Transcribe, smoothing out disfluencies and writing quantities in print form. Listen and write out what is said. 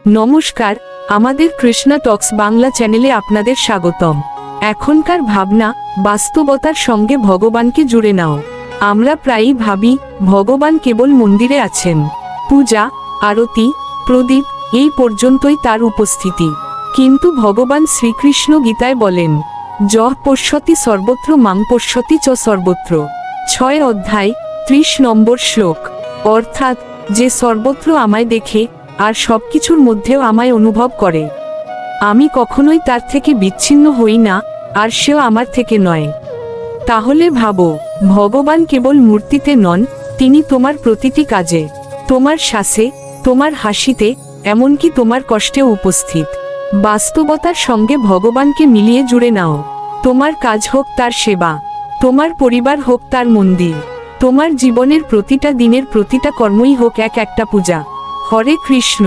নমস্কার, আমাদের কৃষ্ণা টক্স বাংলা চ্যানেলে আপনাদের স্বাগতম। এখনকার ভাবনা, বাস্তবতার সঙ্গে ভগবানকে জুড়ে নাও। আমরা প্রায়ই ভাবি ভগবান কেবল মন্দিরে আছেন, পূজা, আরতি, প্রদীপ, এই পর্যন্তই তার উপস্থিতি। কিন্তু ভগবান শ্রীকৃষ্ণ গীতায় বলেন, যঃ পশ্যতি সর্বত্র মাং পশ্যতি চ সর্বত্র। 6 অধ্যায় 30 নম্বর শ্লোক। অর্থাৎ, যে সর্বত্র আমায় দেখে আর সবকিছুর মধ্যেও আমায় অনুভব করে। আমি কখনোই তার থেকে বিচ্ছিন্ন হই না, আর সেও আমার থেকে নয়। তাহলে ভাবো, ভগবান কেবল মূর্তিতে নন, তিনি তোমার প্রতিটি কাজে, তোমার শ্বাসে, তোমার হাসিতে, এমনকি তোমার কষ্টেও উপস্থিত। বাস্তবতার সঙ্গে ভগবানকে মিলিয়ে জুড়ে নাও। তোমার কাজ হোক তার সেবা, তোমার পরিবার হোক তার মন্দির, তোমার জীবনের প্রতিটা দিনের প্রতিটা কর্মই হোক এক একটা পূজা। হরে কৃষ্ণ।